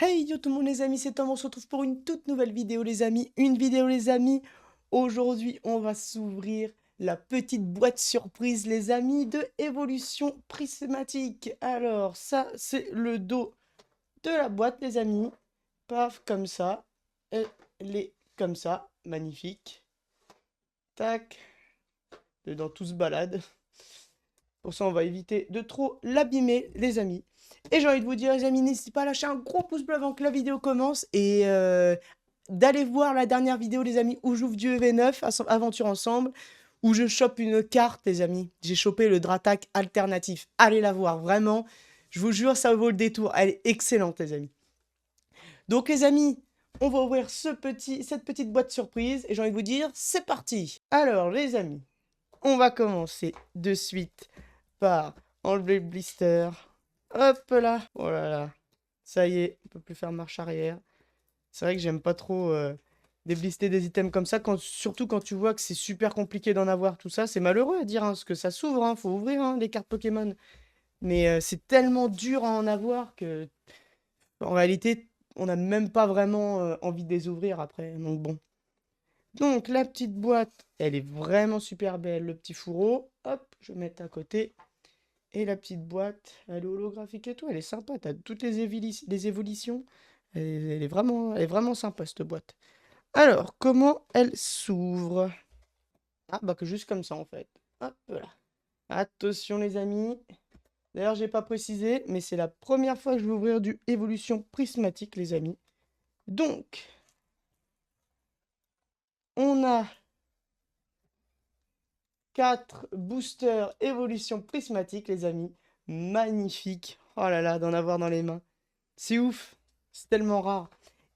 Hey yo tout le monde les amis, c'est Tom, on se retrouve pour une toute nouvelle vidéo les amis. Aujourd'hui on va s'ouvrir la petite boîte surprise les amis de évolution prismatique. Alors ça c'est le dos de la boîte les amis. Paf, comme ça. Elle est comme ça, magnifique. Tac, dedans tout se balade. Pour ça on va éviter de trop l'abîmer les amis. Et j'ai envie de vous dire les amis, n'hésitez pas à lâcher un gros pouce bleu avant que la vidéo commence. Et d'aller voir la dernière vidéo les amis où j'ouvre du EV9, aventure ensemble. Où je chope une carte les amis. J'ai chopé le Dratak alternatif. Allez la voir, vraiment. Je vous jure, ça vaut le détour. Elle est excellente les amis. Donc les amis, on va ouvrir cette petite boîte surprise. Et j'ai envie de vous dire, c'est parti. Alors les amis, on va commencer de suite par enlever le blister. Hop là. Oh là là. Ça y est, on peut plus faire marche arrière. C'est vrai que j'aime pas trop déblister des items comme ça, surtout quand tu vois que c'est super compliqué d'en avoir, tout ça. C'est malheureux à dire, hein, parce que ça s'ouvre, hein, faut ouvrir hein, les cartes Pokémon. Mais c'est tellement dur à en avoir que, en réalité, on n'a même pas vraiment envie de les ouvrir après. Donc bon. Donc la petite boîte, elle est vraiment super belle. Le petit fourreau, hop, je vais mettre à côté. Et la petite boîte, elle est holographique et tout, elle est sympa. T'as toutes les évolutions. Elle est vraiment sympa cette boîte. Alors, comment elle s'ouvre? Ah, bah que juste comme ça en fait. Hop là. Attention les amis. D'ailleurs, j'ai pas précisé, mais c'est la première fois que je vais ouvrir du évolution prismatique les amis. Donc, on a 4 boosters évolution prismatique les amis. Magnifique. Oh là là, d'en avoir dans les mains. C'est ouf. C'est tellement rare.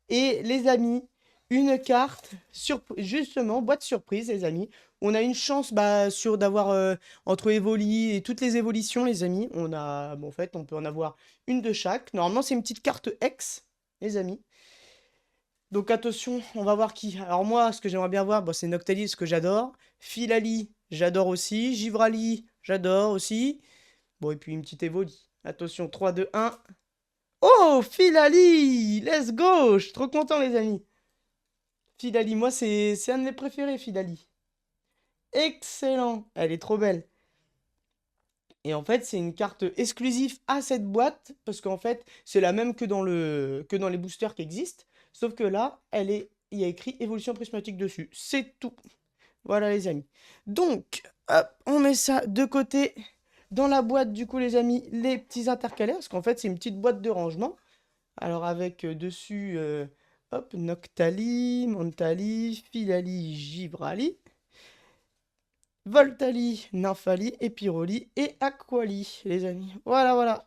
Et les amis, une carte, justement, boîte surprise, les amis. On a une chance d'avoir entre Evoli et toutes les évolutions, les amis. On a, bon, en fait, on peut en avoir une de chaque. Normalement, c'est une petite carte X, les amis. Donc attention, on va voir qui. Alors moi, ce que j'aimerais bien voir, bon, c'est Noctaly, ce que j'adore. Philali, j'adore aussi. Givrali, j'adore aussi. Bon, et puis une petite Evoli. Attention, 3, 2, 1. Oh, Philali! Let's go! Je suis trop content, les amis. Philali, moi, c'est un de mes préférés, Philali. Excellent! Elle est trop belle. Et en fait, c'est une carte exclusive à cette boîte, parce qu'en fait, c'est la même que dans les boosters qui existent. Sauf que là, il y a écrit évolution prismatique dessus. C'est tout. Voilà, les amis. Donc, hop, on met ça de côté. Dans la boîte, du coup, les amis, les petits intercalaires, parce qu'en fait, c'est une petite boîte de rangement. Alors avec dessus, hop, Noctali, Montali, Philali, Givrali, Voltali, Nymphali, Epiroli et Aquali, les amis. Voilà, voilà.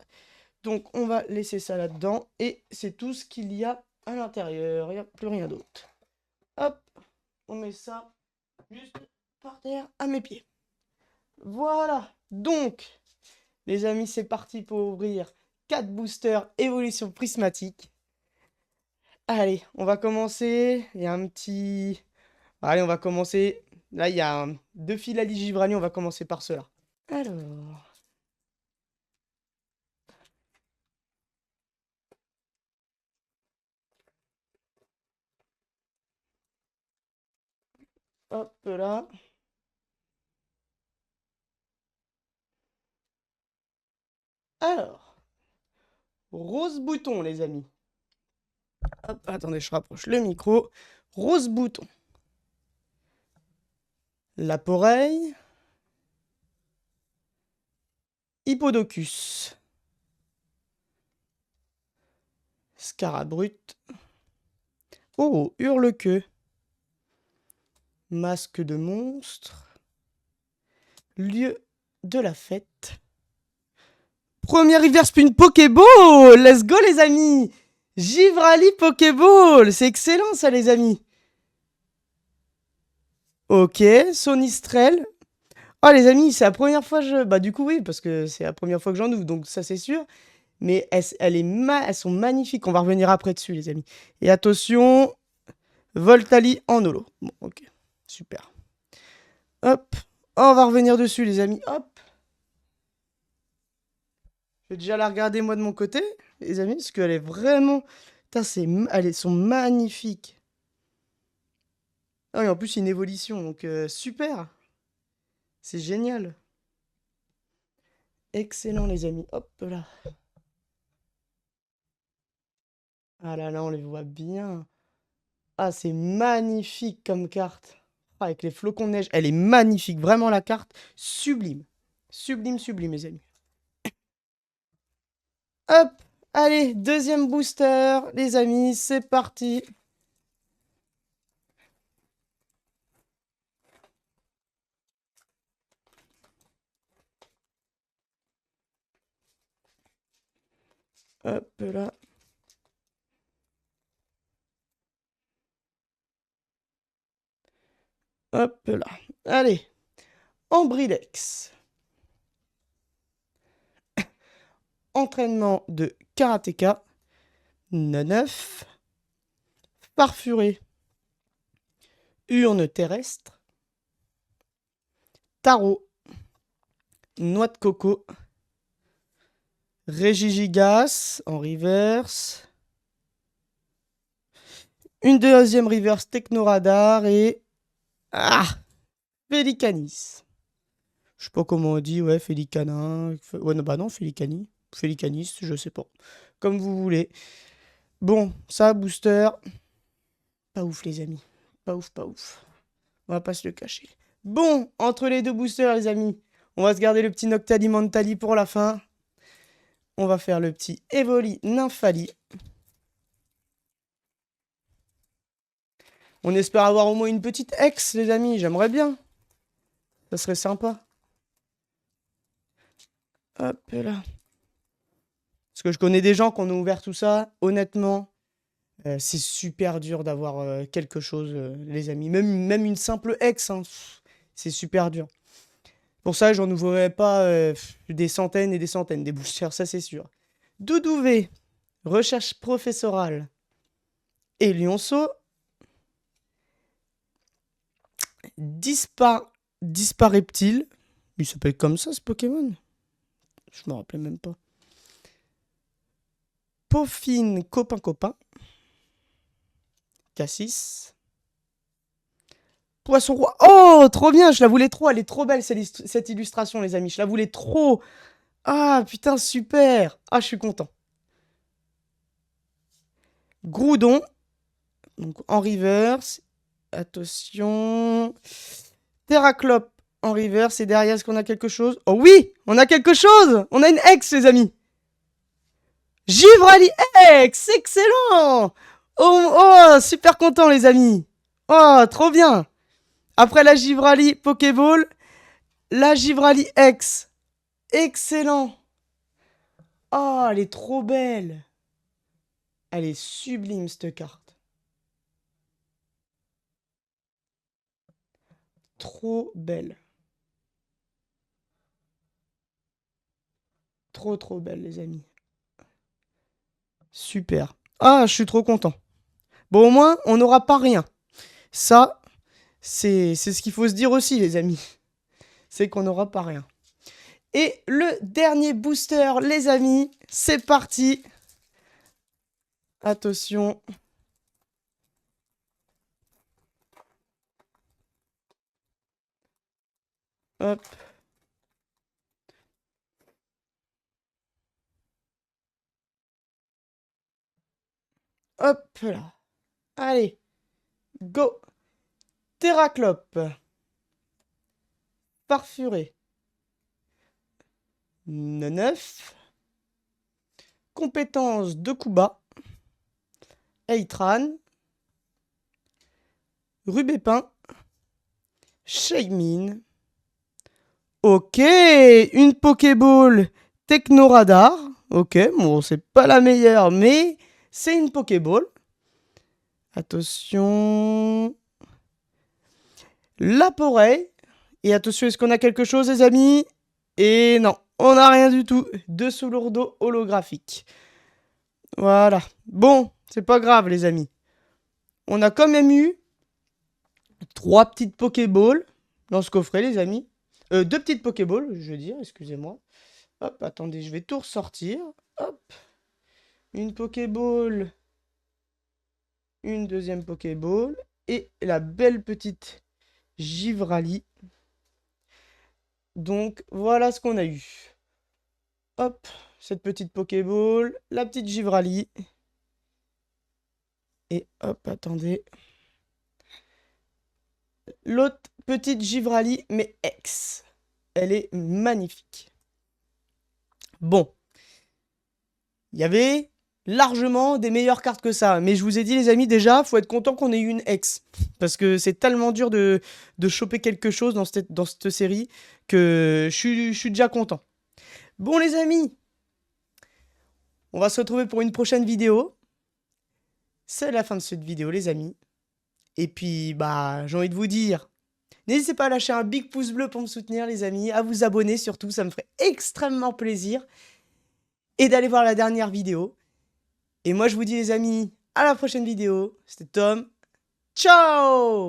Donc on va laisser ça là-dedans et c'est tout ce qu'il y a à l'intérieur. Il n'y a plus rien d'autre. Hop, on met ça juste par terre à mes pieds. Voilà. Donc, les amis, c'est parti pour ouvrir 4 boosters évolution prismatique. Allez, on va commencer. Il y a un petit... Allez, on va commencer. Là, il y a deux fils à Givrani. On va commencer par cela. Alors... Hop là. Alors... Rose bouton, les amis. Hop, attendez, je rapproche le micro. Rose bouton. Laporeille. Hippodocus. Scarabrut. Oh, hurle-queue. Masque de monstre. Lieu de la fête. Premier River Spin Pokéball. Let's go les amis. Givrali Pokéball. C'est excellent ça les amis. Ok, Sonistrel. Oh les amis, c'est la première fois que je... Bah du coup oui, parce que c'est la première fois que j'en ouvre, donc ça c'est sûr. Mais elles sont magnifiques, on va revenir après dessus les amis. Et attention, Voltali en holo. Bon, ok, super. Hop, on va revenir dessus les amis, hop. Je vais déjà la regarder moi de mon côté, les amis, parce qu'elle est vraiment Putain, elles sont magnifiques. Ah, et en plus, une évolution, donc super. C'est génial. Excellent, les amis. Hop là. Ah là là, on les voit bien. Ah, c'est magnifique comme carte. Ah, avec les flocons de neige. Elle est magnifique. Vraiment, la carte. Sublime. Sublime, sublime, les amis. Hop. Allez, deuxième booster, les amis. C'est parti. Hop là. Hop là. Allez. Ambrilex. Entraînement de karatéka. 9. Farfuré. Urne terrestre. Tarot. Noix de coco. Régigigas en reverse. Une deuxième reverse Technoradar et... Ah, Félicanis. Je sais pas comment on dit, ouais, Félicanin. Ouais, non, bah non, Félicani. Félicanis, je sais pas. Comme vous voulez. Bon, ça, booster. Pas ouf, les amis. Pas ouf, pas ouf. On va pas se le cacher. Bon, entre les deux boosters, les amis, on va se garder le petit Noctali Mentali pour la fin. On va faire le petit Evoli Nymphali. On espère avoir au moins une petite ex, les amis. J'aimerais bien. Ça serait sympa. Hop là. Parce que je connais des gens qui en ont ouvert tout ça. Honnêtement, c'est super dur d'avoir quelque chose, les amis. Même une simple ex, hein, c'est super dur. Pour ça, j'en ouvrirai pas des centaines et des centaines des boosters, ça c'est sûr. Doudou V, recherche professorale. Et Lionceau. Dispareptile. Il s'appelle comme ça, ce Pokémon. Je me rappelais même pas. Pauphine copain. Cassis. Poisson roi. Oh, trop bien, je la voulais trop. Elle est trop belle, cette illustration, les amis. Je la voulais trop. Ah, putain, super. Ah, je suis content. Groudon. Donc, en reverse. Attention. Terraclope en reverse. Et derrière, est-ce qu'on a quelque chose? Oh oui, on a quelque chose. On a une ex, les amis. Givrali X, excellent. Oh, super content, les amis. Oh, trop bien. Après la Givrali Pokéball, la Givrali X. Excellent. Oh, elle est trop belle. Elle est sublime, cette carte. Trop belle. Trop, trop belle, les amis. Super. Ah, je suis trop content. Bon, au moins, on n'aura pas rien. Ça, c'est ce qu'il faut se dire aussi, les amis. C'est qu'on n'aura pas rien. Et le dernier booster, les amis, c'est parti. Attention. Hop. Hop là. Allez. Go. Terraclope. Farfuré. 9. Compétence de Kuba. Eitran. Rubépin. Shaymin. Ok, une Pokéball Technoradar. Ok, bon, c'est pas la meilleure, mais c'est une Pokéball. Attention. Laporeille. Et attention, est-ce qu'on a quelque chose, les amis? Et non, on n'a rien du tout. Deux Solourdo holographiques. Voilà. Bon, c'est pas grave, les amis. On a quand même eu 3 petites Pokéballs dans ce coffret, les amis. 2 petites Pokéballs, je veux dire, excusez-moi. Hop, attendez, je vais tout ressortir. Hop. Une Pokéball une deuxième Pokéball et la belle petite Givrali. Donc, voilà ce qu'on a eu. Hop, cette petite Pokéball, la petite Givrali. Et hop, attendez. L'autre petite Givrali, mais ex. Elle est magnifique. Bon. Il y avait largement des meilleures cartes que ça. Mais je vous ai dit, les amis, déjà, faut être content qu'on ait eu une ex. Parce que c'est tellement dur de choper quelque chose dans cette série que je suis déjà content. Bon, les amis, on va se retrouver pour une prochaine vidéo. C'est la fin de cette vidéo, les amis. Et puis, bah, j'ai envie de vous dire, n'hésitez pas à lâcher un big pouce bleu pour me soutenir, les amis, à vous abonner surtout, ça me ferait extrêmement plaisir. Et d'aller voir la dernière vidéo. Et moi, je vous dis, les amis, à la prochaine vidéo. C'était Tom. Ciao!